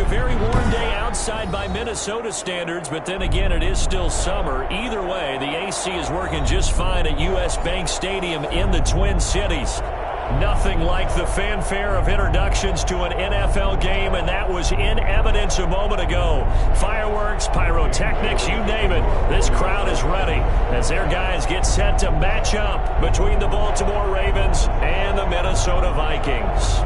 a very warm day outside by Minnesota standards, but then again, it is still summer. Either way, the AC is working just fine at U.S. Bank Stadium in the Twin Cities. Nothing like the fanfare of introductions to an NFL game, and that was in evidence a moment ago. Fireworks, pyrotechnics, you name it. This crowd is ready as their guys get set to match up between the Baltimore Ravens and the Minnesota Vikings.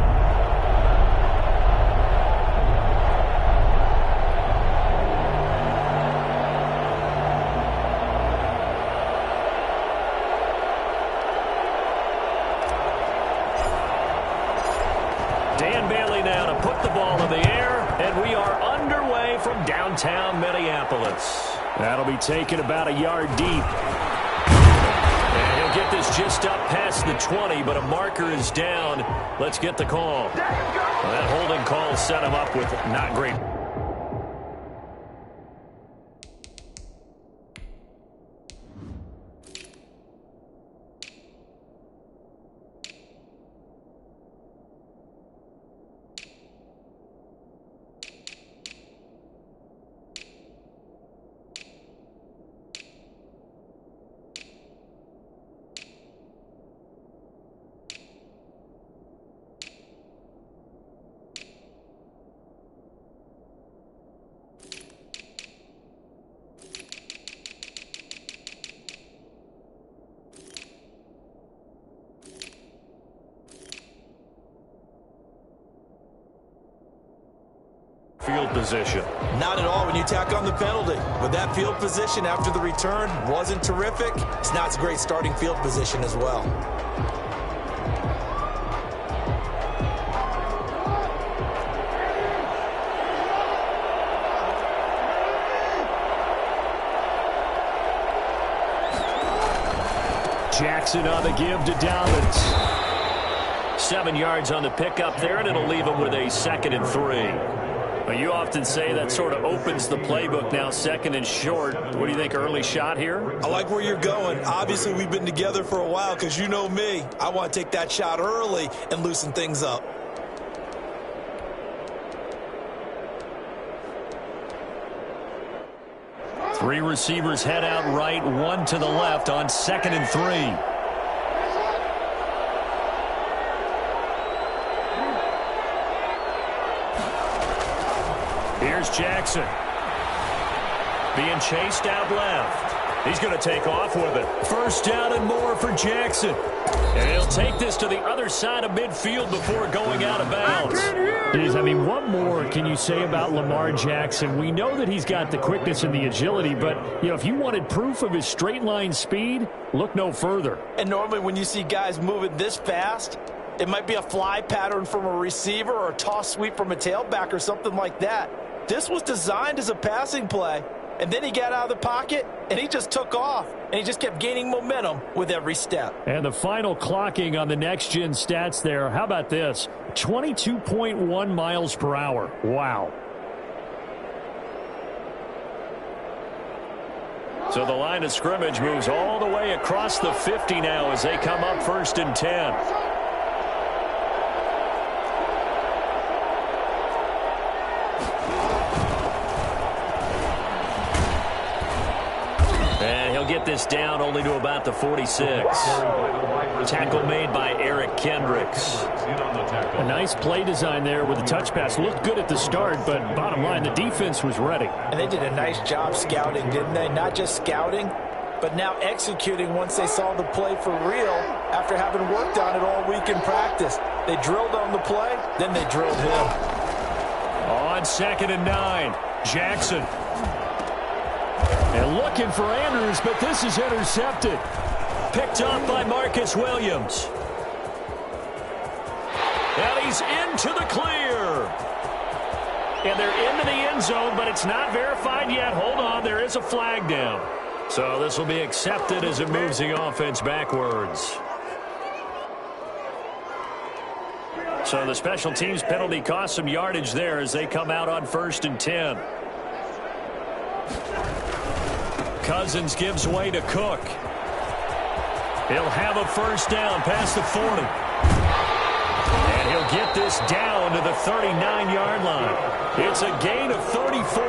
Downtown Minneapolis. That'll be taken about a yard deep. And he'll get this just up past the 20, but a marker is down. Let's get the call. Well, that holding call set him up with not great. Field position. Not at all when you tack on the penalty. But that field position after the return wasn't terrific. It's not a great starting field position as well. Jackson on the give to Dobbins. 7 yards on the pickup there, and it'll leave him with a 2nd and 3. Well, you often say that sort of opens the playbook now, 2nd and short. What do you think, early shot here? I like where you're going. Obviously, we've been together for a while because you know me. I want to take that shot early and loosen things up. Three receivers head out right, one to the left on 2nd and 3. Here's Jackson. Being chased out left. He's going to take off with it. First down and more for Jackson. And he'll take this to the other side of midfield before going out of bounds. I mean, what more can you say about Lamar Jackson? We know that he's got the quickness and the agility, but, you know, if you wanted proof of his straight line speed, look no further. And normally when you see guys moving this fast, it might be a fly pattern from a receiver or a toss sweep from a tailback or something like that. This was designed as a passing play, and then he got out of the pocket, and he just took off, and he just kept gaining momentum with every step. And the final clocking on the next-gen stats there, how about this? 22.1 miles per hour. Wow. So the line of scrimmage moves all the way across the 50 now as they come up 1st and 10. Get this down only to about the 46. Tackle made by Eric Kendricks. A nice play design there with a touch pass. Looked good at the start, but bottom line, the defense was ready. And they did a nice job scouting, didn't they? Not just scouting, but now executing once they saw the play for real after having worked on it all week in practice. They drilled on the play, then they drilled him. On 2nd and 9, Jackson. And looking for Andrews, but this is intercepted. Picked off by Marcus Williams. And he's into the clear. And they're into the end zone, but it's not verified yet. Hold on, there is a flag down. So this will be accepted as it moves the offense backwards. So the special teams penalty cost some yardage there as they come out on 1st and 10. Cousins gives way to Cook. He'll have a first down past the 40. And And he'll get this down to the 39-yard line. It's a gain of 34.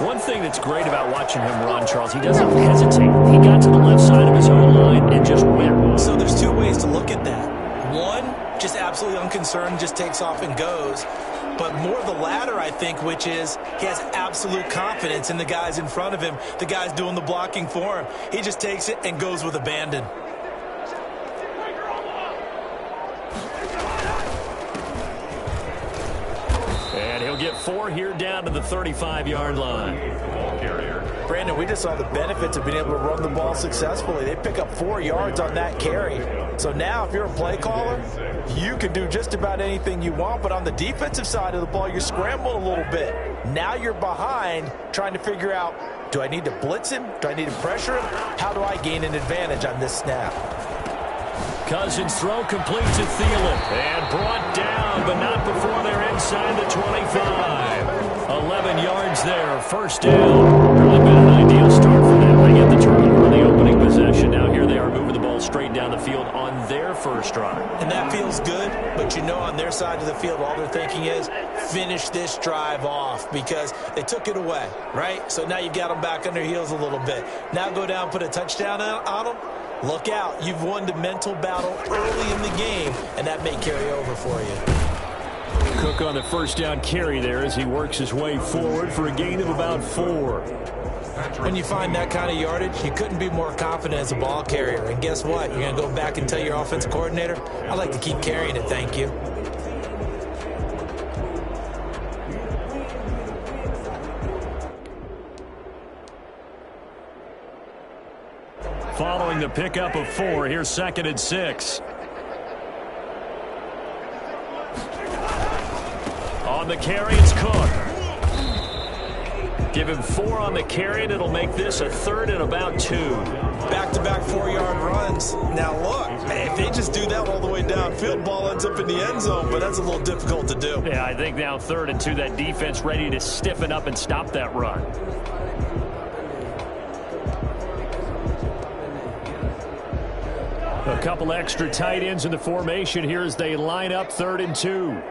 One thing that's great about watching him run, Charles, he doesn't hesitate. He got to the left side of his own line and just went. So there's two ways to look at that. One, just absolutely unconcerned, just takes off and goes. But more the latter, I think, which is he has absolute confidence in the guys in front of him, the guys doing the blocking for him. He just takes it and goes with abandon. And he'll get 4 here down to the 35-yard line. Brandon, we just saw the benefits of being able to run the ball successfully. They pick up 4 yards on that carry. So now if you're a play caller, you can do just about anything you want. But on the defensive side of the ball, you're scrambling a little bit. Now you're behind trying to figure out, do I need to blitz him? Do I need to pressure him? How do I gain an advantage on this snap? Cousins' throw complete to Thielen. And brought down, but not before they're inside the 25. 11 yards there, first down. Really been an ideal start for them. They get the turnover on the opening possession. Now here they are moving the ball straight down the field on their first drive. And that feels good, but you know on their side of the field, all they're thinking is finish this drive off because they took it away, right? So now you've got them back on their heels a little bit. Now go down, put a touchdown on them. Look out. You've won the mental battle early in the game, and that may carry over for you. Cook on the first down carry there as he works his way forward for a gain of about 4. When you find that kind of yardage, you couldn't be more confident as a ball carrier. And guess what? You're going to go back and tell your offensive coordinator, I'd like to keep carrying it, thank you. Following the pickup of 4, here's 2nd and 6. On the carry, it's Cook. Give him 4 on the carry, and it'll make this a 3rd and about 2. Back-to-back 4-yard runs. Now, look, if they just do that all the way downfield, ball ends up in the end zone, but that's a little difficult to do. Yeah, I think now 3rd and 2, that defense ready to stiffen up and stop that run. A couple extra tight ends in the formation here as they line up 3rd and 2.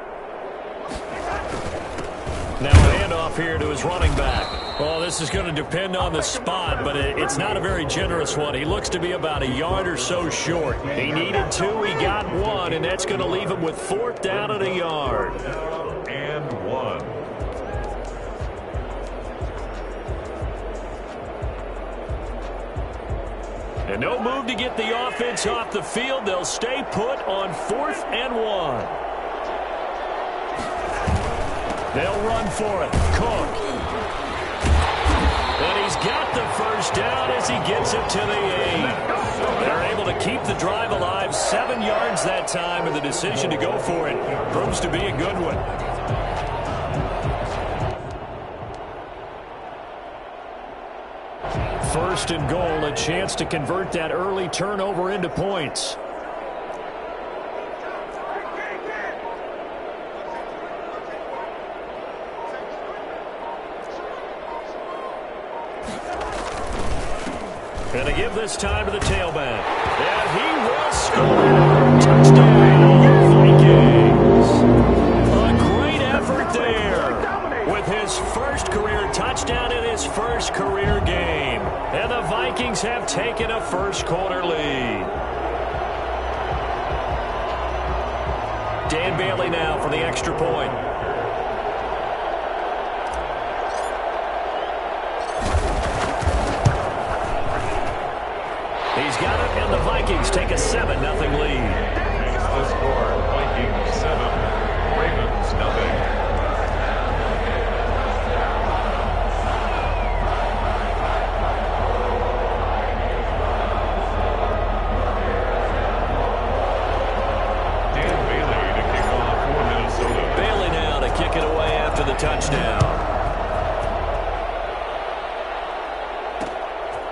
Now a handoff here to his running back. Well, this is going to depend on the spot, but it's not a very generous one. He looks to be about a yard or so short. He needed 2, he got 1, and that's going to leave him with 4th down at a yard. And 1. And no move to get the offense off the field. They'll stay put on 4th and 1. They'll run for it. Cook. And he's got the first down as he gets it to the 8. They're able to keep the drive alive. 7 yards that time, and the decision to go for it proves to be a good one. First and goal, a chance to convert that early turnover into points. And to give this time to the tailback. And he will score. Touchdown, Vikings. A great effort there with his first career touchdown in his first career game. And the Vikings have taken a first-quarter lead. Dan Bailey now for the extra point. He's got it, and the Vikings take a 7-0 lead. Makes the score Vikings 7, Ravens nothing. Dan Bailey to kick off for Minnesota. Bailey now to kick it away after the touchdown.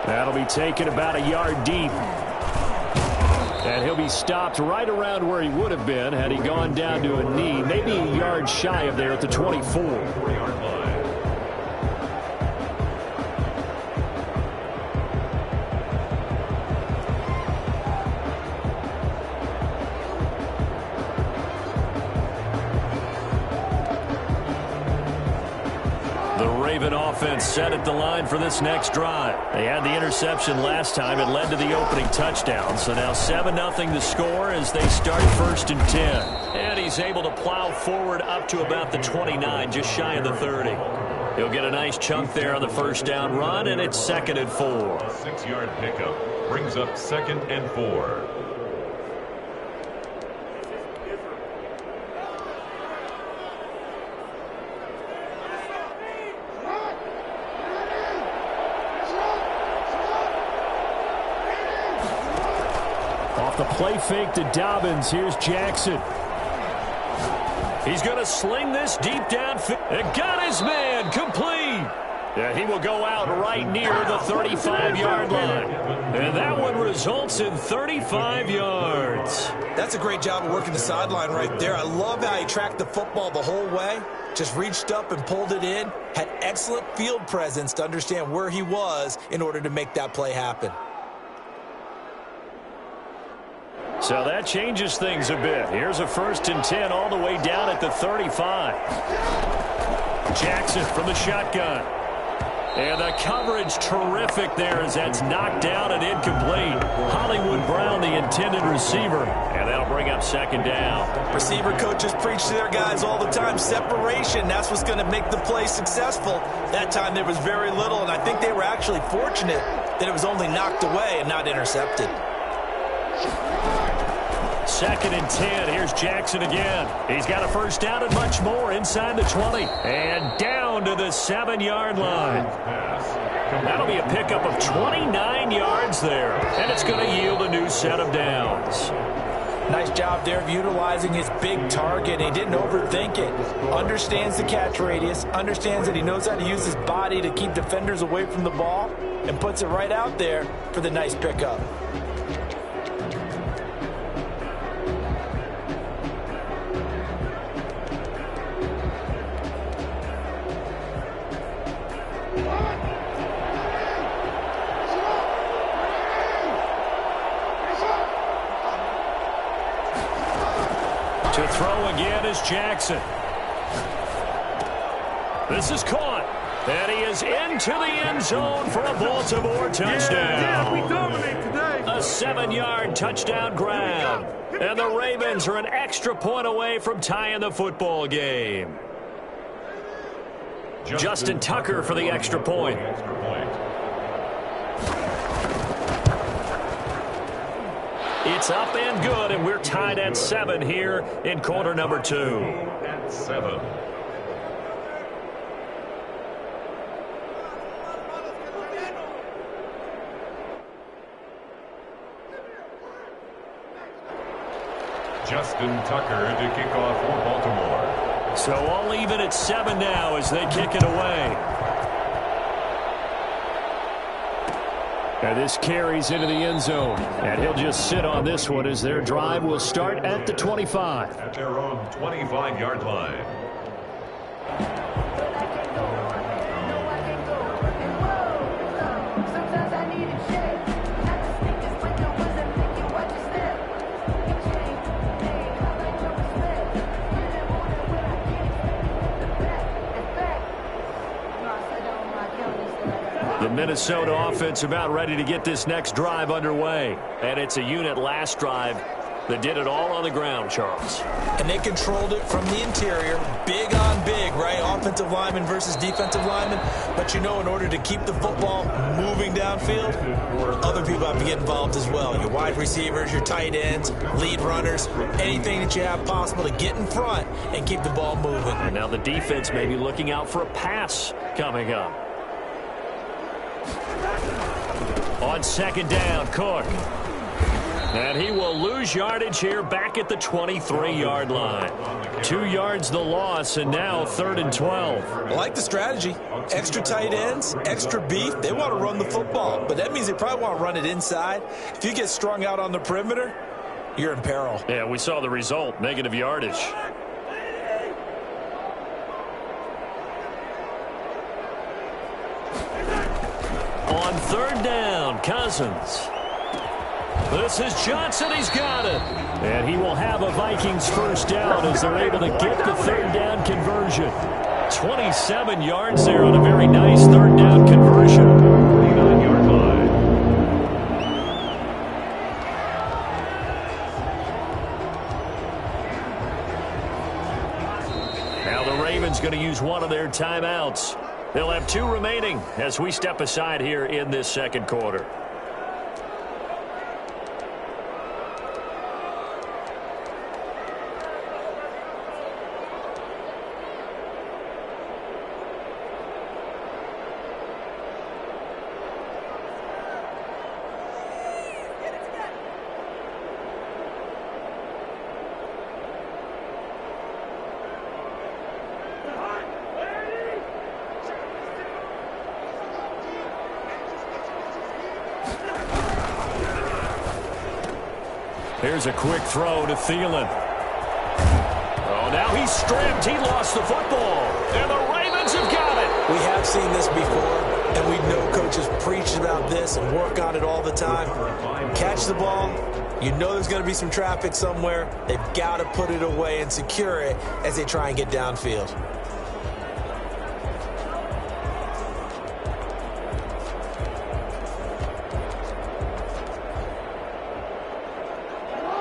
That'll be taken about a yard deep. And he'll be stopped right around where he would have been had he gone down to a knee, maybe a yard shy of there at the 24. 4-yard line. Raven offense set at the line for this next drive. They had the interception last time. It led to the opening touchdown. So now 7-0 the score as they start 1st and 10. And he's able to plow forward up to about the 29, just shy of the 30. He'll get a nice chunk there on the first down run, and it's 2nd and 4. 6-yard pickup brings up 2nd and 4. Off the play fake to Dobbins. Here's Jackson. He's going to sling this deep downfield. It got his man complete. Yeah, he will go out right near the 35-yard line. And that one results in 35 yards. That's a great job of working the sideline right there. I love how he tracked the football the whole way. Just reached up and pulled it in. Had excellent field presence to understand where he was in order to make that play happen. So that changes things a bit. Here's a 1st and 10 all the way down at the 35. Jackson from the shotgun. And the coverage terrific there as that's knocked down and incomplete. Hollywood Brown, the intended receiver. And that'll bring up 2nd down. Receiver coaches preach to their guys all the time. Separation, that's what's going to make the play successful. That time there was very little, and I think they were actually fortunate that it was only knocked away and not intercepted. 2nd and 10. Here's Jackson again. He's got a first down and much more inside the 20. And down to the 7-yard line. That'll be a pickup of 29 yards there. And it's going to yield a new set of downs. Nice job there of utilizing his big target. He didn't overthink it. Understands the catch radius. Understands that he knows how to use his body to keep defenders away from the ball. And puts it right out there for the nice pickup. To throw again is Jackson. This is caught. And he is into the end zone for a Baltimore touchdown. Yeah, we dominate today. A 7-yard touchdown grab. And the Ravens are an extra point away from tying the football game. Justin Tucker for the extra point. It's up and good, and we're tied at 7 here in quarter number 2. At 7. Justin Tucker to kick off for Baltimore. So all even at 7 now as they kick it away. And this carries into the end zone. And he'll just sit on this one as their drive will start at the 25. At their own 25-yard line. The Minnesota offense about ready to get this next drive underway. And it's a unit last drive that did it all on the ground, Charles. And they controlled it from the interior. Big on big, right? Offensive lineman versus defensive lineman. But you know, in order to keep the football moving downfield, other people have to get involved as well. Your wide receivers, your tight ends, lead runners, anything that you have possible to get in front and keep the ball moving. And now the defense may be looking out for a pass coming up. On 2nd down, Cook. And he will lose yardage here back at the 23-yard line. 2 yards the loss, and now 3rd and 12. I like the strategy. Extra tight ends, extra beef. They want to run the football, but that means they probably want to run it inside. If you get strung out on the perimeter, you're in peril. Yeah, we saw the result, negative yardage. On 3rd down, Cousins. This is Johnson. He's got it. And he will have a Vikings first down as they're able to get the 3rd down conversion. 27 yards there on a very nice third down conversion. 29-yard line. Now the Ravens going to use one of their timeouts. They'll have 2 remaining as we step aside here in this second quarter. Here's a quick throw to Thielen. Oh, now he's stripped. He lost the football. And the Ravens have got it. We have seen this before, and we know coaches preach about this and work on it all the time. Catch the ball. You know there's going to be some traffic somewhere. They've got to put it away and secure it as they try and get downfield.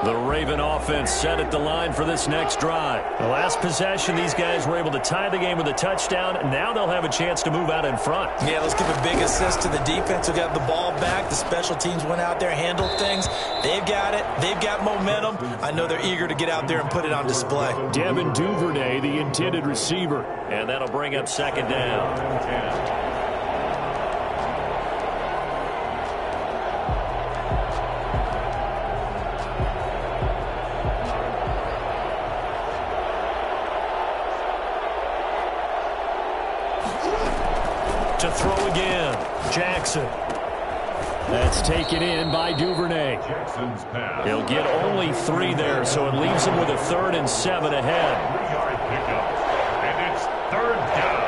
The Raven offense set at the line for this next drive. The last possession, these guys were able to tie the game with a touchdown. Now they'll have a chance to move out in front. Yeah, let's give a big assist to the defense who got the ball back. The special teams went out there, handled things. They've got it. They've got momentum. I know they're eager to get out there and put it on display. Devin Duvernay, the intended receiver. And that'll bring up second down. To throw again, Jackson. That's taken in by Duvernay. Jackson's pass. He'll get only 3 there, so it leaves him with a 3rd and 7 ahead. 3-yard pickup. And it's 3rd down.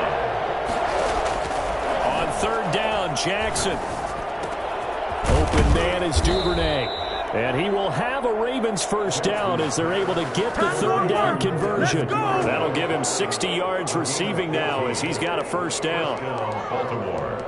On 3rd down, Jackson. Open man is Duvernay. And he will have a Ravens first down as they're able to get the 3rd down conversion. That'll give him 60 yards receiving now as he's got a first down. Baltimore.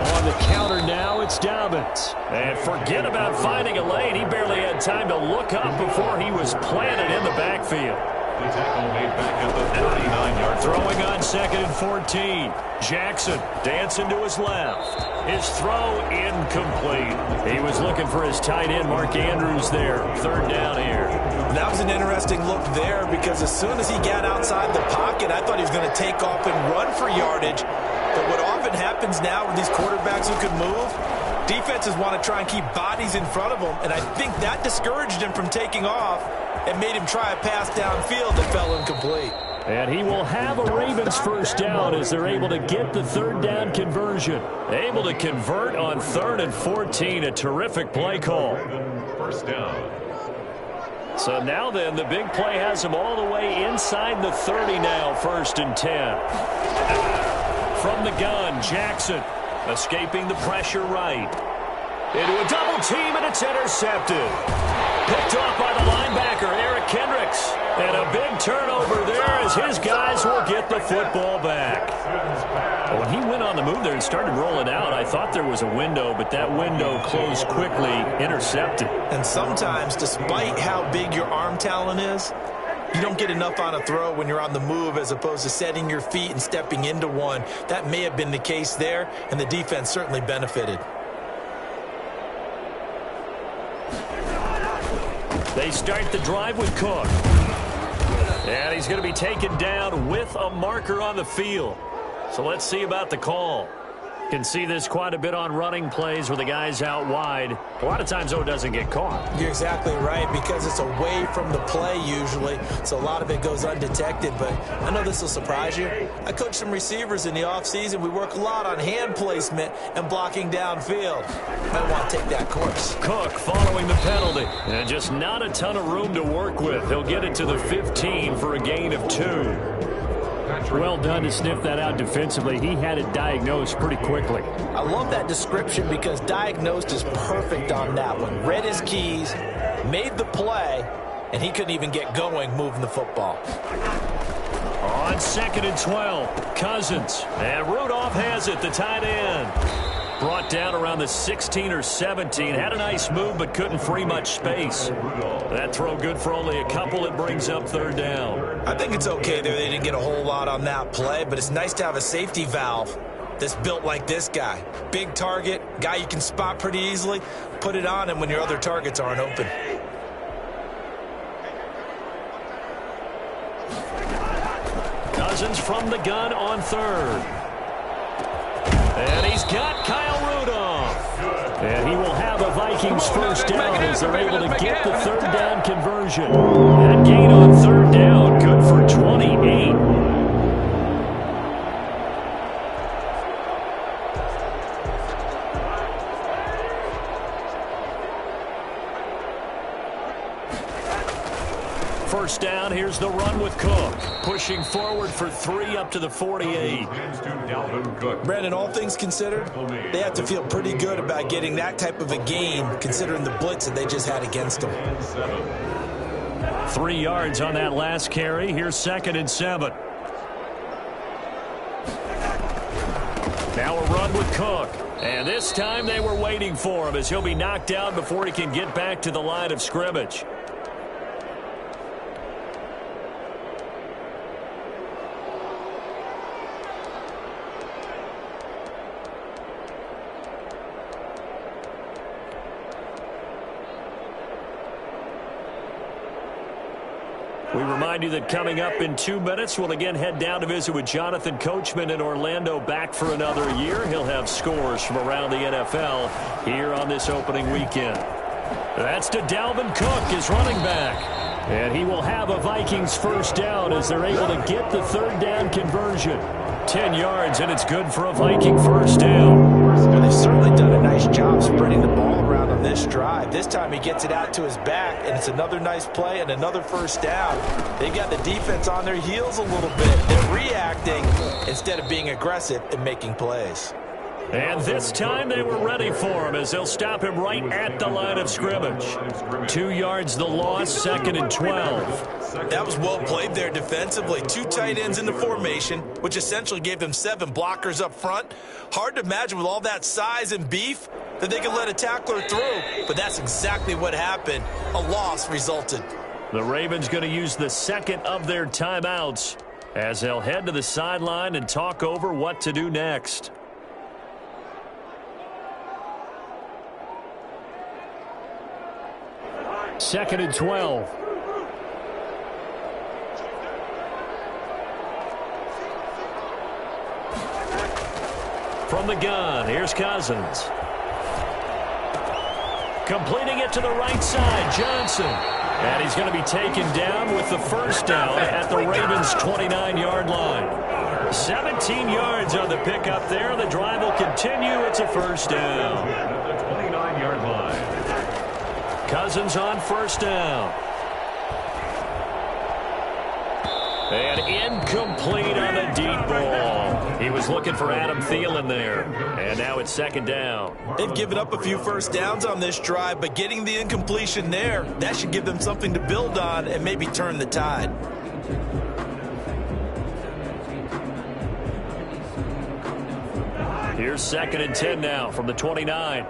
On the counter now, it's Dobbins. And forget about finding a lane. He barely had time to look up before he was planted in the backfield. The tackle made back at the 39-yard. Throwing on 2nd and 14. Jackson dancing to his left. His throw incomplete. He was looking for his tight end, Mark Andrews, there. 3rd down here. That was an interesting look there because as soon as he got outside the pocket, I thought he was going to take off and run for yardage. But what often happens now with these quarterbacks who can move, defenses want to try and keep bodies in front of them, and I think that discouraged him from taking off and made him try a pass downfield that fell incomplete. And he will have a Ravens first down as they're able to get the 3rd down conversion. Able to convert on 3rd and 14. A terrific play call. First down. So now then, the big play has him all the way inside the 30 now, 1st and 10. From the gun, Jackson escaping the pressure right. Into a double team, and it's intercepted. Picked off by the linebacker, Eric Kendricks. And a big turnover there as his guys will get the football back. When he went on the move there and started rolling out, I thought there was a window, but that window closed quickly, intercepted. And sometimes, despite how big your arm talent is, you don't get enough on a throw when you're on the move as opposed to setting your feet and stepping into one. That may have been the case there, and the defense certainly benefited. They start the drive with Cook. And he's going to be taken down with a marker on the field. So let's see about the call. Can see this quite a bit on running plays where the guy's out wide. A lot of times, though, it doesn't get caught. You're exactly right because it's away from the play usually, so a lot of it goes undetected. But I know this will surprise you. I coach some receivers in the offseason. We work a lot on hand placement and blocking downfield. Might want to take that course. Cook following the penalty. And just not a ton of room to work with. He'll get it to the 15 for a gain of 2. Well done to sniff that out defensively. He had it diagnosed pretty quickly. I love that description because diagnosed is perfect on that one. Read his keys, made the play, and he couldn't even get going moving the football. On 2nd and 12, Cousins. And Rudolph has it, the tight end. Brought down around the 16 or 17. Had a nice move, but couldn't free much space. That throw good for only a couple. It brings up 3rd down. I think it's okay there. They didn't get a whole lot on that play, but it's nice to have a safety valve that's built like this guy. Big target, guy you can spot pretty easily. Put it on him when your other targets aren't open. Cousins from the gun on 3rd. And he's got Kyle Rudolph. And he will have a Vikings first down as they're able to get the 3rd down conversion. That gain on 3rd down, good for 28. First down, here's the run with Cook. Pushing forward for 3 up to the 48. Brandon, all things considered, they have to feel pretty good about getting that type of a gain considering the blitz that they just had against them. 3 yards on that last carry. Here's 2nd and 7. Now a run with Cook. And this time they were waiting for him as he'll be knocked down before he can get back to the line of scrimmage. We remind you that coming up in 2 minutes, we'll again head down to visit with Jonathan Coachman in Orlando, back for another year. He'll have scores from around the NFL here on this opening weekend. That's to Dalvin Cook, his running back. And he will have a Vikings first down as they're able to get the 3rd down conversion. 10 yards, and it's good for a Viking first down. Well, they've certainly done a nice job spreading the ball around on this drive. This time he gets it out to his back, and it's another nice play and another first down. They got the defense on their heels a little bit. They're reacting instead of being aggressive and making plays. And this time they were ready for him as they'll stop him right at the line of scrimmage. 2 yards the loss, 2nd and 12. That was well played there defensively. 2 tight ends in the formation, which essentially gave them 7 blockers up front. Hard to imagine with all that size and beef that they could let a tackler through, but that's exactly what happened. A loss resulted. The Ravens going to use the 2nd of their timeouts as they'll head to the sideline and talk over what to do next. 2nd and 12. From the gun, here's Cousins. Completing it to the right side, Johnson. And he's going to be taken down with the first down at the Ravens' 29-yard line. 17 yards on the pickup there. The drive will continue. It's a first down. At the 29-yard line. Cousins on first down. And incomplete on the deep ball. He was looking for Adam Thielen there. And now it's 2nd down. They've given up a few first downs on this drive, but getting the incompletion there, that should give them something to build on and maybe turn the tide. Here's 2nd and 10 now from the 29.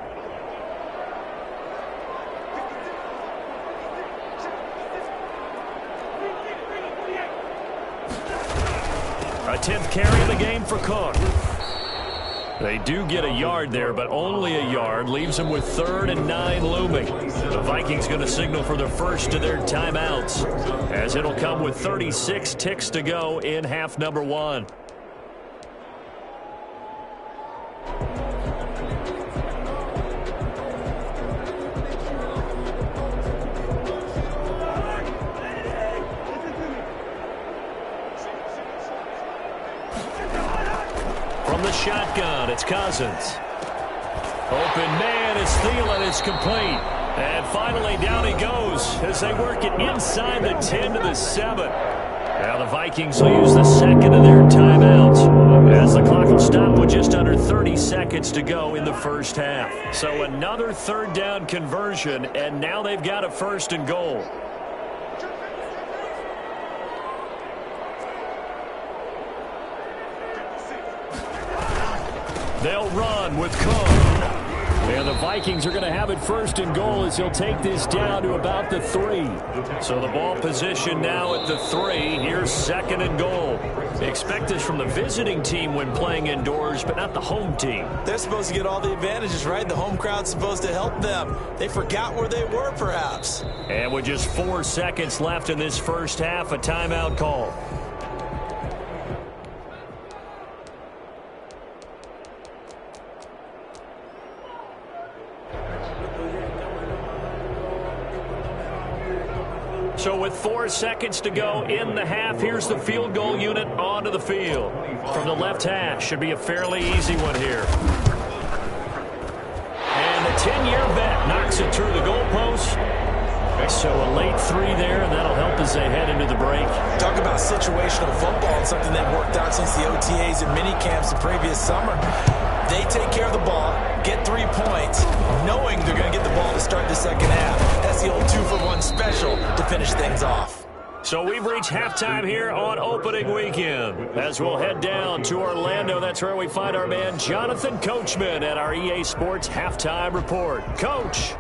A 10th carry of the game for Cook. They do get a yard there, but only a yard. Leaves them with 3rd and 9 looming. The Vikings going to signal for the first of their timeouts, as it'll come with 36 ticks to go in half number 1. Shotgun, it's Cousins. Open man is Thielen, it's complete. And finally down he goes as they work it inside the 10 to the 7. Now the Vikings will use the second of their timeouts as the clock will stop with just under 30 seconds to go in the first half. So another third down conversion, and now they've got a 1st and goal. They'll run with Cook. And the Vikings are going to have it 1st and goal as he'll take this down to about the 3. So the ball position now at the 3. Here's 2nd and goal. Expect this from the visiting team when playing indoors, but not the home team. They're supposed to get all the advantages, right? The home crowd's supposed to help them. They forgot where they were, perhaps. And with just 4 seconds left in this first half, a timeout call. So with 4 seconds to go in the half, here's the field goal unit onto the field. From the left hash, should be a fairly easy one here. And the 10-year vet knocks it through the goalpost. So a late 3 there, and that'll help as they head into the break. Talk about situational football and something they've worked out since the OTAs and mini camps the previous summer. They take care of the ball, get 3 points, knowing they're going to get the ball to start the second half. That's the old 2-for-1 special to finish things off. So we've reached halftime here on opening weekend. As we'll head down to Orlando, that's where we find our man Jonathan Coachman at our EA Sports Halftime Report. Coach.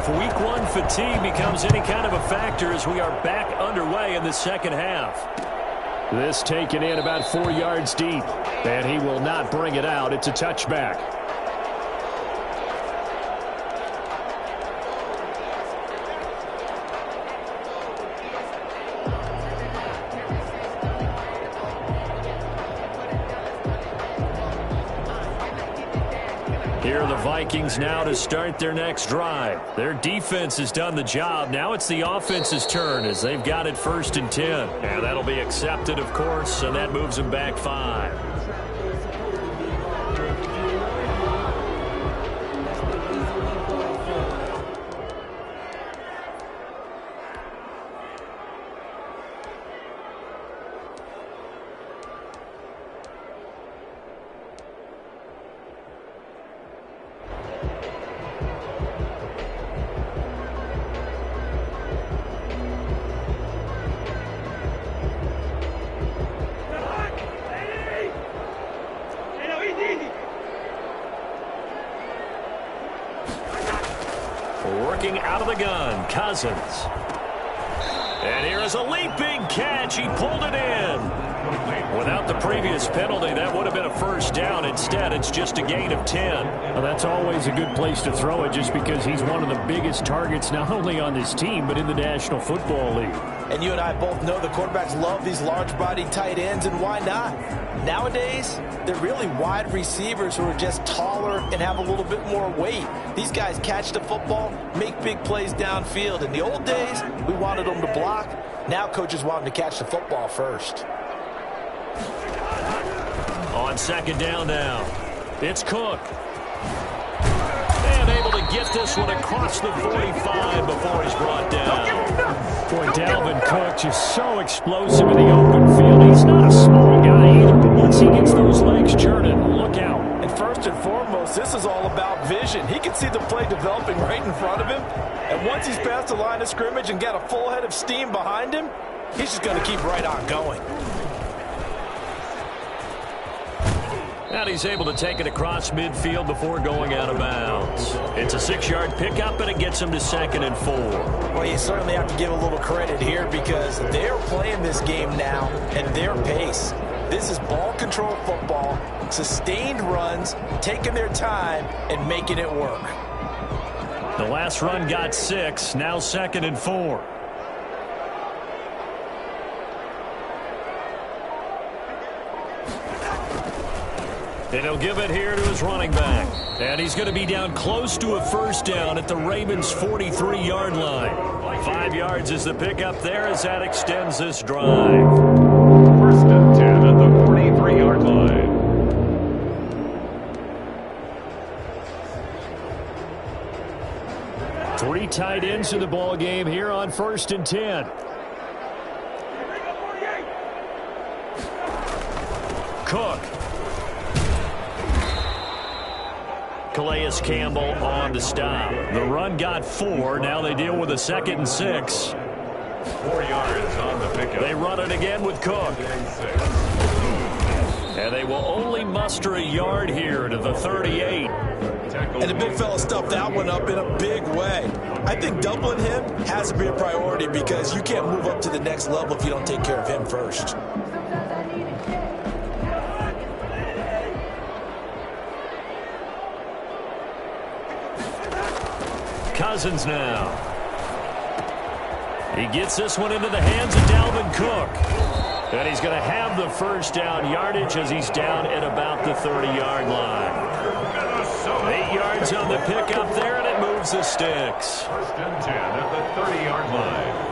Week 1 fatigue becomes any kind of a factor as we are back underway in the second half. This taken in about 4 yards deep, and he will not bring it out. It's a touchback. Here are the Vikings now to start their next drive. Their defense has done the job. Now it's the offense's turn as they've got it 1st and 10. And that'll be accepted, of course, and that moves them back 5. Working out of the gun, Cousins. And here is a leaping catch. He pulled it in. Without the previous penalty, that would have been a 1st down. Instead, it's just a gain of 10. Well, that's always a good place to throw it just because he's one of the biggest targets not only on this team but in the National Football League. And you and I both know the quarterbacks love these large-bodied tight ends, and why not? Nowadays, they're really wide receivers who are just taller and have a little bit more weight. These guys catch the football, make big plays downfield. In the old days, we wanted them to block. Now coaches want them to catch the football first. On 2nd down now, it's Cook. And able to get this one across the 45 before he's brought down. Boy, Dalvin Cook just so explosive in the open field. He's not a small guy either, but once he gets those legs churning, look out. And first and foremost, this is all about vision. He can see the play developing right in front of him. And once he's past the line of scrimmage and got a full head of steam behind him, he's just going to keep right on going. And he's able to take it across midfield before going out of bounds. It's a 6-yard pickup, and it gets him to 2nd and 4. Well, you certainly have to give a little credit here because they're playing this game now at their pace. This is ball control football, sustained runs, taking their time, and making it work. The last run got 6, now 2nd and 4. And he'll give it here to his running back. And he's going to be down close to a first down at the Ravens' 43-yard line. 5 yards is the pickup there as that extends this drive. First and 10 at the 43-yard line. Three tight ends in the ball game here on 1st and 10. Cook. Calais Campbell on the stop. The run got 4. Now they deal with a 2nd and 6. 4 yards on the pickup. They run it again with Cook. And they will only muster a yard here to the 38. And the big fella stuffed that one up in a big way. I think doubling him has to be a priority because you can't move up to the next level if you don't take care of him first. Cousins now. He gets this one into the hands of Dalvin Cook. And he's going to have the first down yardage as he's down at about the 30-yard line. 8 yards on the pickup there, and it moves the sticks. First and 10 at the 30-yard line.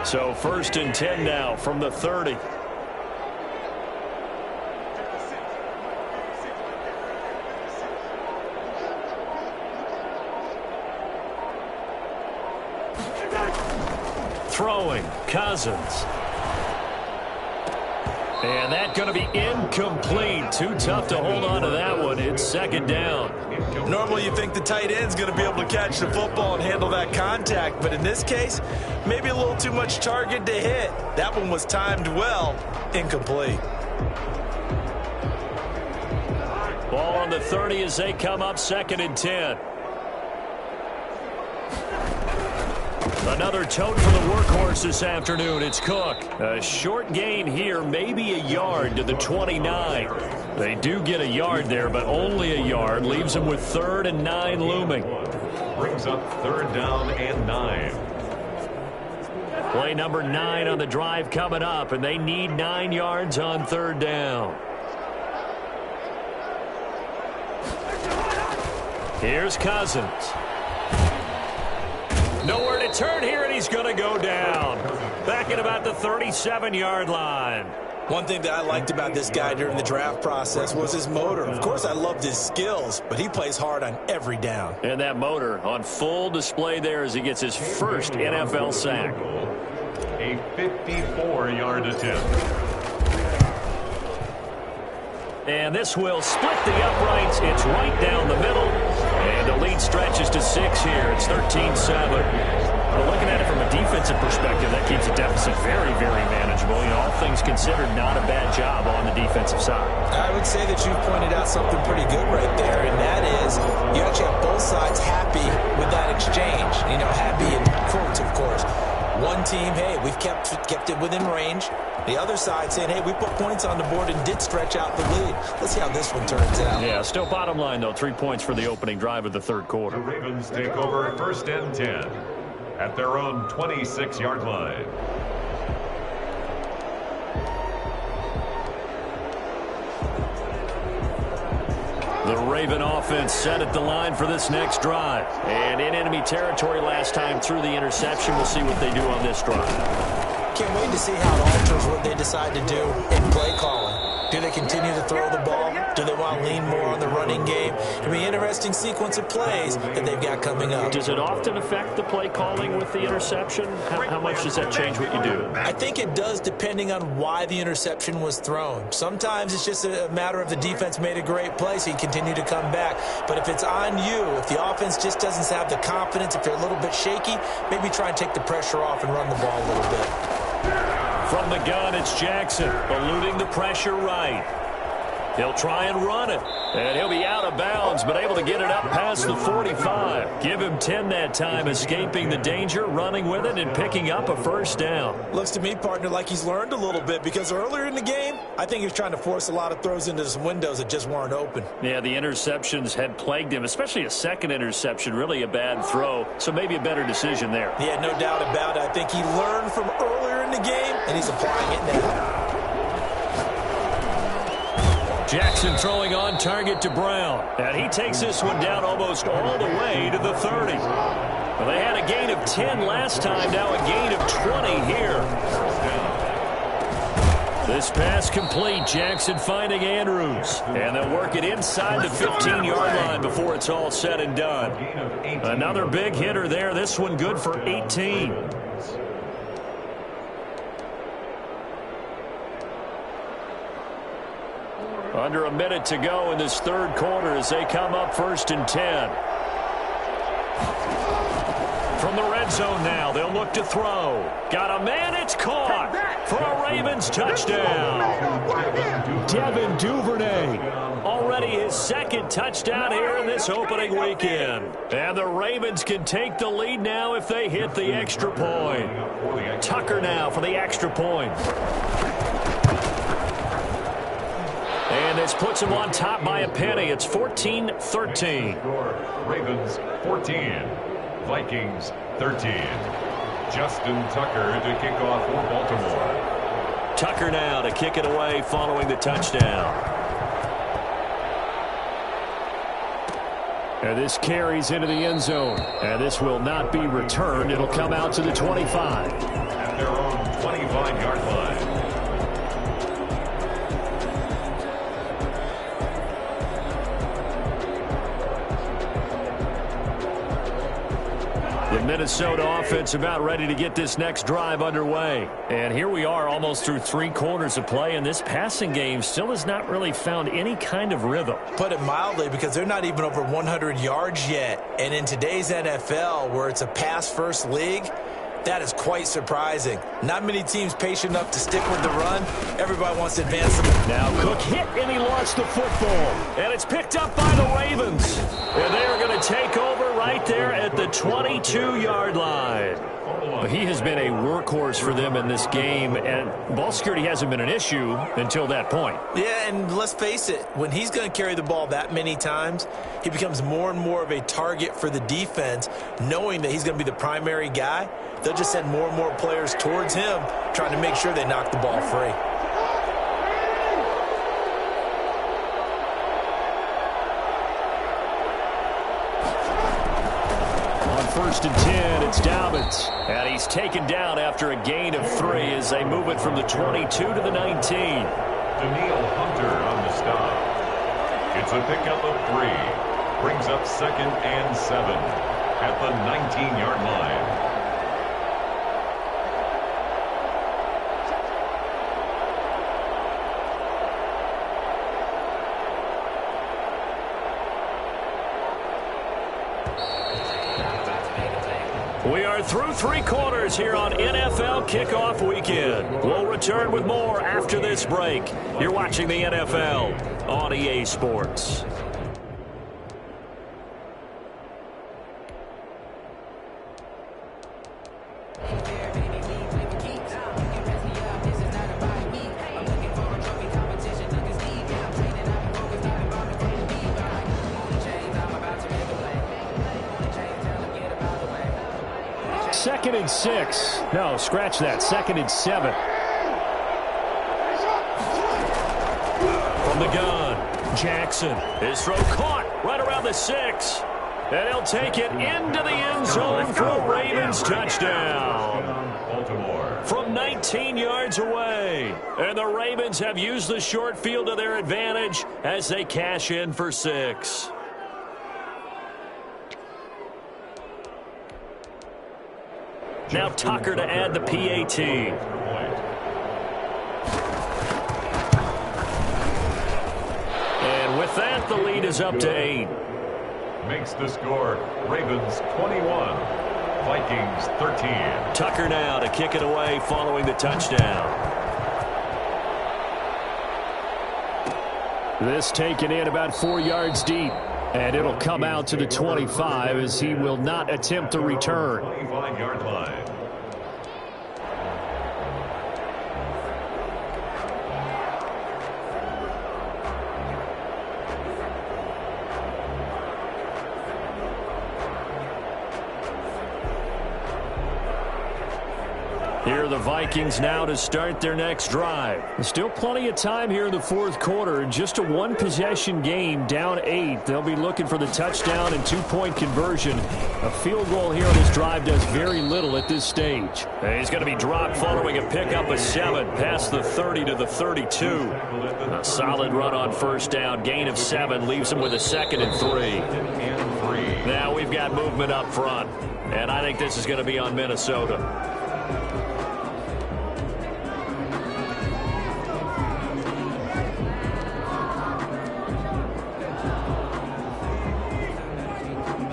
So 1st and 10 now from the 30. Throwing, Cousins. And that's going to be incomplete. Too tough to hold on to that one. It's 2nd down. Normally you think the tight end's going to be able to catch the football and handle that contact, but in this case, maybe a little too much target to hit. That one was timed well. Incomplete. Ball on the 30 as they come up 2nd and 10. Another tote for the workhorse this afternoon. It's Cook. A short gain here, maybe a yard to the 29. They do get a yard there, but only a yard. Leaves them with 3rd and 9 looming. Brings up 3rd down and 9. Play number 9 on the drive coming up, and they need 9 yards on 3rd down. Here's Cousins. Nowhere to turn here, and he's going to go down. Back at about the 37-yard line. One thing that I liked about this guy during the draft process was his motor. Of course, I loved his skills, but he plays hard on every down. And that motor on full display there as he gets his first NFL sack. A 54-yard attempt. And this will split the uprights. It's right down the middle. And the lead stretches to 6 here. It's 13-7. But looking at it from a defensive perspective, that keeps the deficit very, very manageable. You know, all things considered, not a bad job on the defensive side. I would say that you've pointed out something pretty good right there, and that is you actually have both sides happy with that exchange. You know, happy in quotes, of course. One team, hey, we've kept it within range. The other side saying, hey, we put points on the board and did stretch out the lead. Let's see how this one turns out. Yeah, still bottom line, though, 3 points for the opening drive of the 3rd quarter. The Ravens take over 1st and 10 at their own 26-yard line. The Raven offense set at the line for this next drive. And in enemy territory last time through the interception. We'll see what they do on this drive. Can't wait to see how it alters what they decide to do in play calling. Do they continue to throw the ball? Do they want to lean more on the running game? It'll be an interesting sequence of plays that they've got coming up. Does it often affect the play calling with the interception? How much does that change what you do? I think it does depending on why the interception was thrown. Sometimes it's just a matter of the defense made a great play, so you continue to come back. But if it's on you, if the offense just doesn't have the confidence, if they're a little bit shaky, maybe try and take the pressure off and run the ball a little bit. From the gun, it's Jackson, eluding the pressure right. He'll try and run it. And he'll be out of bounds, but able to get it up past the 45. Give him 10 that time, escaping the danger, running with it, and picking up a first down. Looks to me, partner, like he's learned a little bit, because earlier in the game, I think he was trying to force a lot of throws into some windows that just weren't open. Yeah, the interceptions had plagued him, especially a second interception, really a bad throw. So maybe a better decision there. Yeah, no doubt about it. I think he learned from earlier in the game, and he's applying it now. Jackson throwing on target to Brown. And he takes this one down almost all the way to the 30. Well, they had a gain of 10 last time, now a gain of 20 here. This pass complete. Jackson finding Andrews. And they'll work it inside the 15-yard line before it's all said and done. Another big hitter there. This one good for 18. Under a minute to go in this third quarter as they come up 1st and 10. From the red zone now, they'll look to throw. Got a man, it's caught for a Ravens touchdown. Devin Duvernay, already his second touchdown here in this opening weekend. And the Ravens can take the lead now if they hit the extra point. Tucker now for the extra point. And this puts him on top by a penny. It's 14-13. Ravens 14. Vikings 13. Justin Tucker to kick off for Baltimore. Tucker now to kick it away following the touchdown. And this carries into the end zone. And this will not be returned. It'll come out to the 25. At their own 25-yard line. The Minnesota offense about ready to get this next drive underway. And here we are almost through 3 quarters of play, and this passing game still has not really found any kind of rhythm. Put it mildly, because they're not even over 100 yards yet. And in today's NFL, where it's a pass-first league, that is quite surprising. Not many teams patient enough to stick with the run. Everybody wants to advance them. Now Cook hit, and he lost the football. And it's picked up by the Ravens. And they are going to take over right there at the 22-yard line. He has been a workhorse for them in this game, and ball security hasn't been an issue until that point. Yeah, and let's face it, when he's going to carry the ball that many times, he becomes more and more of a target for the defense, knowing that he's going to be the primary guy. They'll just send more and more players towards him, trying to make sure they knock the ball free. On 1st and 10, it's Dobbins. And he's taken down after a gain of 3 as they move it from the 22 to the 19. Daniil Hunter on the stop. It's a pickup of 3. Brings up 2nd and 7 at the 19-yard line. We are through 3 quarters here on NFL Kickoff Weekend. We'll return with more after this break. You're watching the NFL on EA Sports. Second and 6. No, scratch that. 2nd and 7. From the gun, Jackson. His throw caught right around the 6. And he'll take it into the end zone for a Ravens touchdown. From 19 yards away. And the Ravens have used the short field to their advantage as they cash in for 6. Now Tucker to add the PAT. And with that, the lead is up to 8. Makes the score Ravens 21, Vikings 13. Tucker now to kick it away following the touchdown. This taken in about 4 yards deep. And it'll come out to the 25 as he will not attempt to return. 25-yard line. Here are the Vikings now to start their next drive. Still plenty of time here in the fourth quarter. Just a one-possession game, down 8. They'll be looking for the touchdown and two-point conversion. A field goal here on this drive does very little at this stage. He's going to be dropped following a pickup of 7, past the 30 to the 32. A solid run on first down, gain of 7, leaves him with a 2nd and 3. Now we've got movement up front, and I think this is going to be on Minnesota.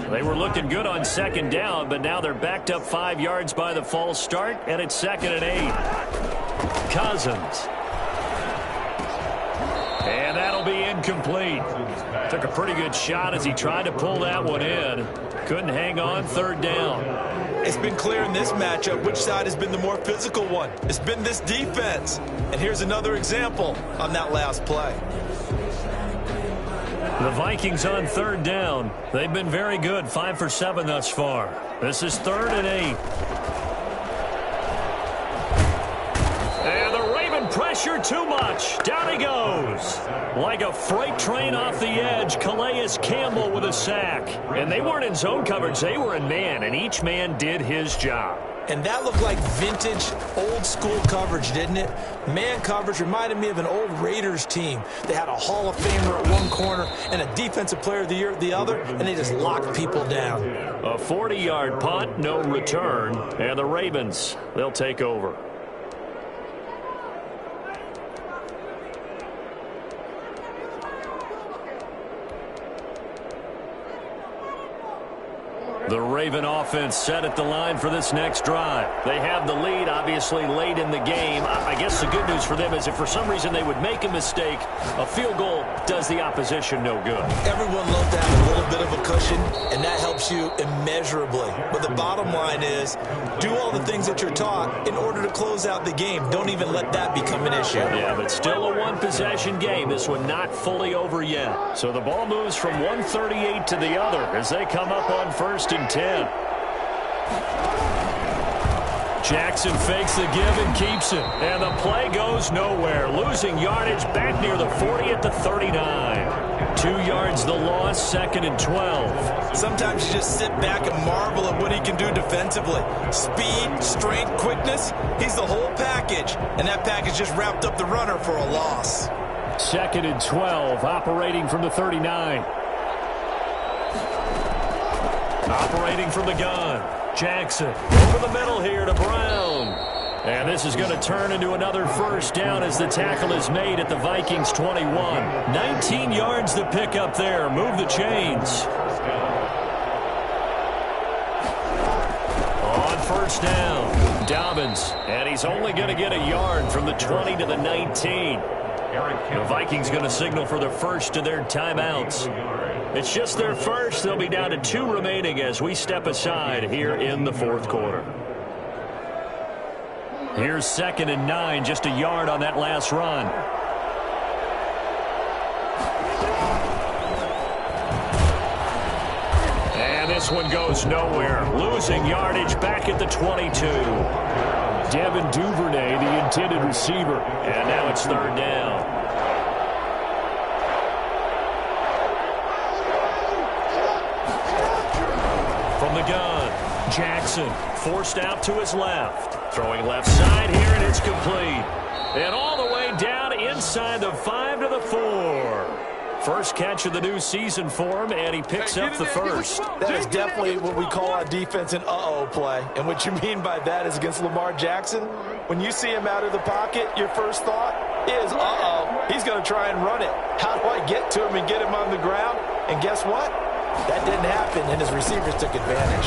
They were looking good on second down, but now they're backed up 5 yards by the false start, and it's 2nd and 8. Cousins. And that'll be incomplete. Took a pretty good shot as he tried to pull that one in. Couldn't hang on, 3rd down. It's been clear in this matchup which side has been the more physical one. It's been this defense. And here's another example on that last play. The Vikings on 3rd down. They've been very good, 5 for 7 thus far. This is 3rd and 8. And the Raven pressure too much. Down he goes. Like a freight train off the edge, Calais Campbell with a sack. And they weren't in zone coverage, they were in man, and each man did his job. And that looked like vintage, old-school coverage, didn't it? Man coverage reminded me of an old Raiders team. They had a Hall of Famer at one corner and a Defensive Player of the Year at the other, and they just locked people down. A 40-yard punt, no return, and the Ravens, they'll take over. The Raven offense set at the line for this next drive. They have the lead, obviously, late in the game. I guess the good news for them is if for some reason they would make a mistake, a field goal does the opposition no good. Everyone loves to have a little bit of a cushion, and that helps you immeasurably. But the bottom line is, do all the things that you're taught in order to close out the game. Don't even let that become an issue. Yeah, but still a one-possession game. This one not fully over yet. So the ball moves from 138 to the other as they come up on 1st and 10. Jackson fakes the give and keeps it. And the play goes nowhere. Losing yardage back near the 40 at the 39. 2 yards the loss, 2nd and 12. Sometimes you just sit back and marvel at what he can do defensively. Speed, strength, quickness, he's the whole package. And that package just wrapped up the runner for a loss. 2nd and 12, operating from the 39. Operating from the gun. Jackson over the middle here to Brown. And this is going to turn into another 1st down as the tackle is made at the Vikings 21. 19 yards to pick up there. Move the chains. On 1st down, Dobbins. And he's only going to get a yard from the 20 to the 19. The Vikings going to signal for the first of their timeouts. It's just their first. They'll be down to 2 remaining as we step aside here in the 4th quarter. Here's 2nd and 9, just a yard on that last run. And this one goes nowhere. Losing yardage back at the 22. Devin Duvernay, the intended receiver. And now it's 3rd down. From the gun, Jackson forced out to his left. Throwing left side here, and it's complete. And all the way down inside the 5 to the 4. First catch of the new season for him, and he picks up the first. That is definitely what we call a defense an uh-oh play. And what you mean by that is against Lamar Jackson, when you see him out of the pocket, your first thought is, uh-oh, he's going to try and run it. How do I get to him and get him on the ground? And guess what? That didn't happen, and his receivers took advantage.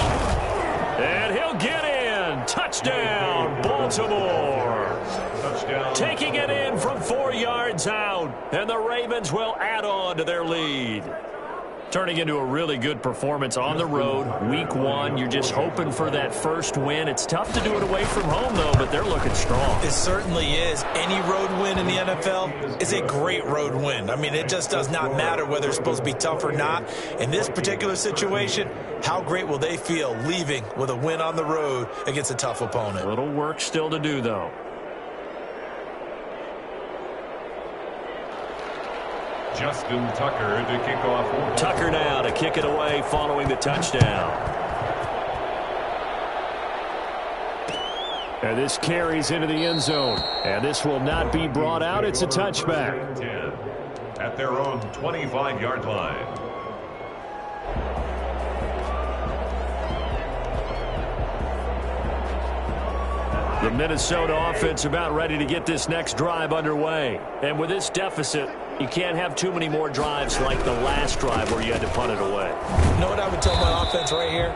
And he'll get in. again. Touchdown, Baltimore. Touchdown. Taking it in from 4 yards out. And the Ravens will add on to their lead. Turning into a really good performance on the road. Week 1, you're just hoping for that first win. It's tough to do it away from home, though, but they're looking strong. It certainly is. Any road win in the NFL is a great road win. I mean, it just does not matter whether it's supposed to be tough or not. In this particular situation, how great will they feel leaving with a win on the road against a tough opponent? A little work still to do, though. Justin Tucker to kick off. Tucker now to kick it away following the touchdown. And this carries into the end zone. And this will not be brought out. It's a touchback. 10 at their own 25-yard line. The Minnesota offense about ready to get this next drive underway. And with this deficit, you can't have too many more drives like the last drive where you had to punt it away. You know what I would tell my offense right here?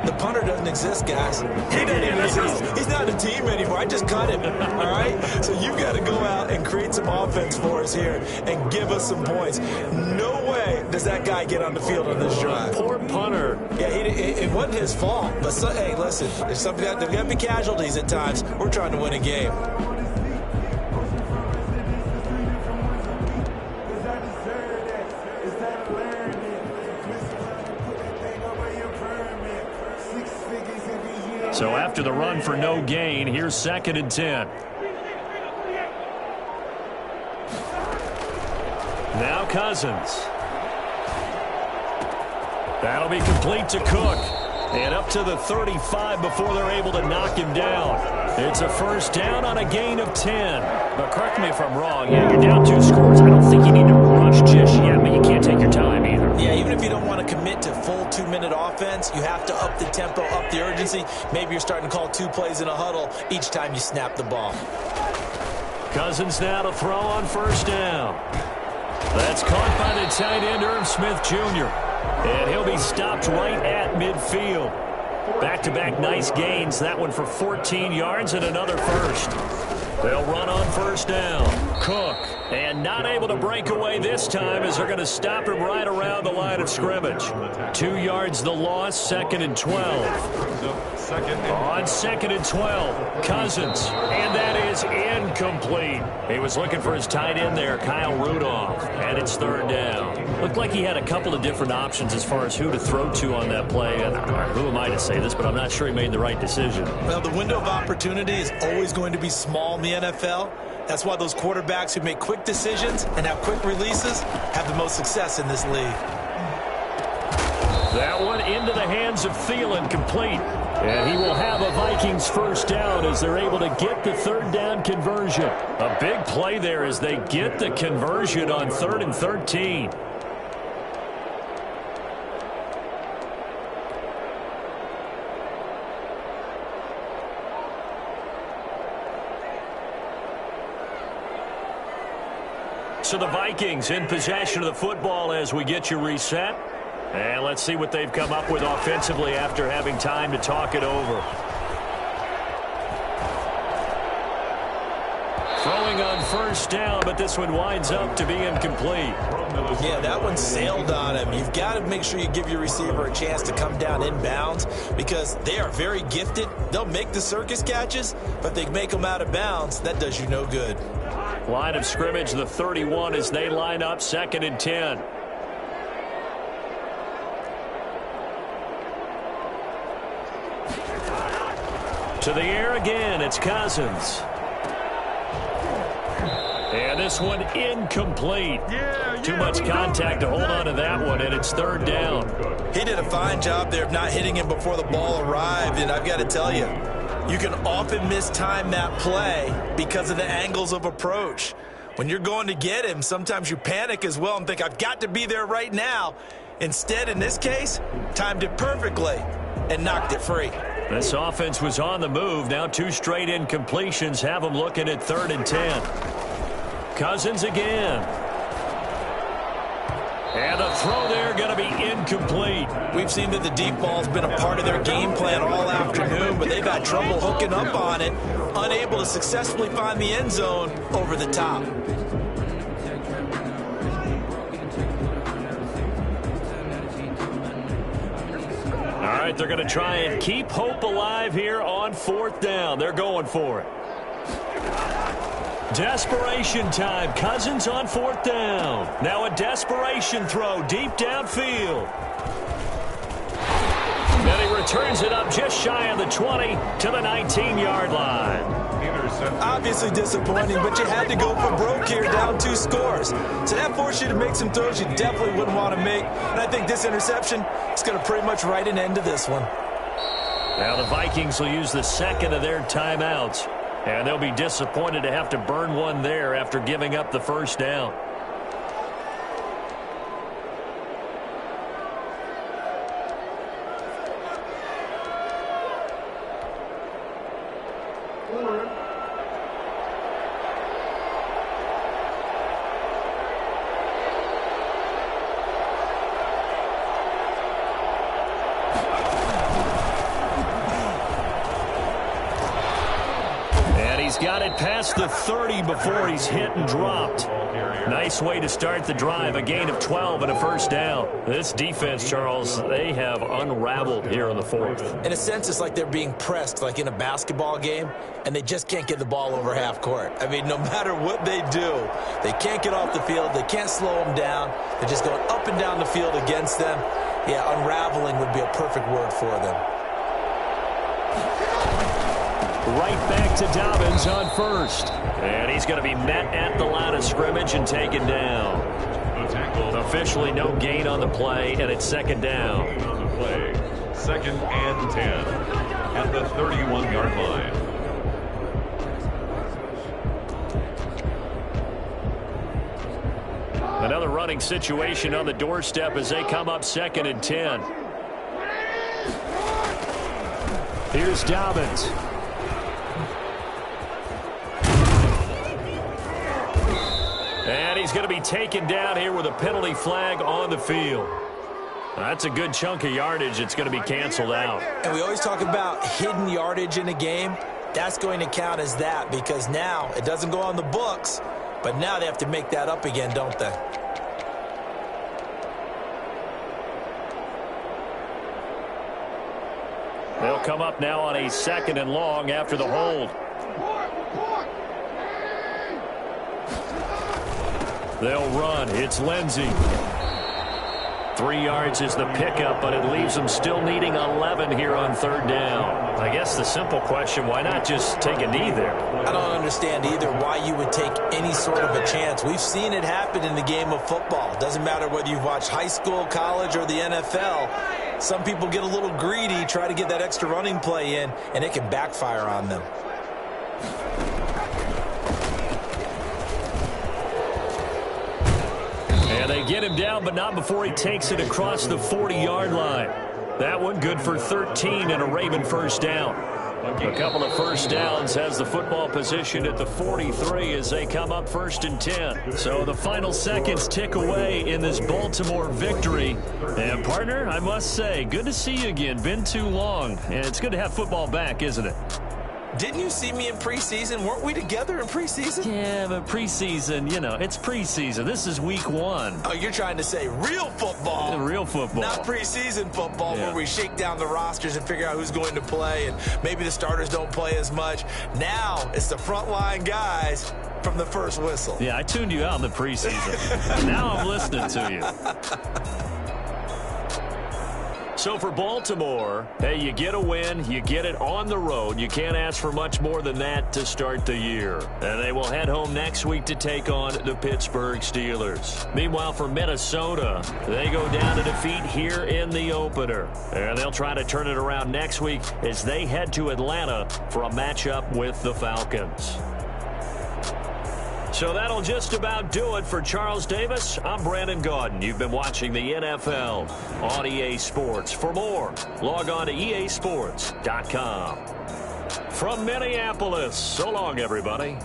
The punter doesn't exist, guys. He doesn't even exist. He's not a team anymore. I just cut him, all right? So you've got to go out and create some offense for us here and give us some points. No way does that guy get on the field on this drive. Poor punter. Yeah, it wasn't his fault. But, hey, listen, there's got to be casualties at times. We're trying to win a game. So after the run for no gain, here's 2nd and 10. Now Cousins. That'll be complete to Cook. And up to the 35 before they're able to knock him down. It's a first down on a gain of 10. But correct me if I'm wrong. Yeah, you're down 2 scores. I don't think you need to rush just yet, but you can't take your time either. Yeah, even if you don't want to commit to full 2-minute offense, you have to up the tempo, up the urgency. Maybe you're starting to call 2 plays in a huddle each time you snap the ball. Cousins now to throw on first down. That's caught by the tight end, Irv Smith Jr. And he'll be stopped right at midfield. Back-to-back nice gains. That one for 14 yards and another first. They'll run on first down. Cook. And not able to break away this time as they're going to stop him right around the line of scrimmage. 2 yards the loss, 2nd and 12. On 2nd and 12, Cousins. And that is incomplete. He was looking for his tight end there, Kyle Rudolph. And it's 3rd down. Looked like he had a couple of different options as far as who to throw to on that play. And who am I to say this, but I'm not sure he made the right decision. Well, the window of opportunity is always going to be small in the NFL. That's why those quarterbacks who make quick decisions and have quick releases have the most success in this league. That one into the hands of Thielen, complete. And he will have a Vikings first down as they're able to get the 3rd down conversion. A big play there as they get the conversion on 3rd and 13. So the Vikings in possession of the football as we get you reset. And let's see what they've come up with offensively after having time to talk it over. Throwing on first down, but this one winds up to be incomplete. Yeah, that one sailed on him. You've got to make sure you give your receiver a chance to come down inbounds because they are very gifted. They'll make the circus catches, but they make them out of bounds. That does you no good. Line of scrimmage, the 31 as they line up, 2nd and 10. To the air again, it's Cousins. And this one incomplete. Too much contact to hold on to that one, and it's 3rd down. He did a fine job there of not hitting him before the ball arrived, and I've got to tell you, you can often mistime that play because of the angles of approach. When you're going to get him, sometimes you panic as well and think, I've got to be there right now. Instead, in this case, timed it perfectly and knocked it free. This offense was on the move. Now 2 straight incompletions have them looking at 3rd and 10. Cousins again. And the throw there going to be incomplete. We've seen that the deep ball's been a part of their game plan all afternoon, but they've had had trouble hooking up on it, unable to successfully find the end zone over the top. All right, they're going to try and keep hope alive here on 4th down. They're going for it. Desperation time. Cousins on 4th down. Now a desperation throw deep downfield. Then he returns it up just shy of the 20 to the 19-yard line. Obviously disappointing, but you had to go for broke here, down 2 scores. So that forced you to make some throws you definitely wouldn't want to make. And I think this interception is going to pretty much write an end to this one. Now the Vikings will use the second of their timeouts. And they'll be disappointed to have to burn one there after giving up the first down. Got it past the 30 before he's hit and dropped. Nice way to start the drive. A gain of 12 and a first down. This defense, Charles, they have unraveled here in the 4th. In a sense, it's like they're being pressed like in a basketball game, and they just can't get the ball over half court. I mean, no matter what they do, they can't get off the field. They can't slow them down. They're just going up and down the field against them. Yeah, unraveling would be a perfect word for them. Right back to Dobbins on first. And he's going to be met at the line of scrimmage and taken down. Officially no gain on the play, and it's second down. On the play, 2nd and 10 at the 31-yard line. Another running situation on the doorstep as they come up 2nd and 10. Here's Dobbins. And he's going to be taken down here with a penalty flag on the field. That's a good chunk of yardage. It's going to be canceled out. And we always talk about hidden yardage in a game. That's going to count as that because now it doesn't go on the books, but now they have to make that up again, don't they? They'll come up now on a 2nd and long after the hold. They'll run. It's Lindsey. 3 yards is the pickup, but it leaves them still needing 11 here on 3rd down. I guess the simple question, why not just take a knee there? I don't understand either why you would take any sort of a chance. We've seen it happen in the game of football. It doesn't matter whether you've watched high school, college, or the NFL. Some people get a little greedy, try to get that extra running play in, and it can backfire on them. And they get him down, but not before he takes it across the 40-yard line. That one good for 13 and a Raven first down. A couple of first downs has the football position at the 43 as they come up 1st and 10. So the final seconds tick away in this Baltimore victory. And, partner, I must say, good to see you again. Been too long. And it's good to have football back, isn't it? Didn't you see me in preseason? Weren't we together in preseason? Yeah, but preseason, you know, it's preseason. This is week 1. Oh, you're trying to say real football. Real football. Not preseason football where we shake down the rosters and figure out who's going to play and maybe the starters don't play as much. Now it's the frontline guys from the first whistle. Yeah, I tuned you out in the preseason. Now I'm listening to you. So for Baltimore, hey, you get a win, you get it on the road. You can't ask for much more than that to start the year. And they will head home next week to take on the Pittsburgh Steelers. Meanwhile, for Minnesota, they go down to defeat here in the opener. And they'll try to turn it around next week as they head to Atlanta for a matchup with the Falcons. So that'll just about do it for Charles Davis. I'm Brandon Gaudin. You've been watching the NFL on EA Sports. For more, log on to easports.com. From Minneapolis, so long, everybody.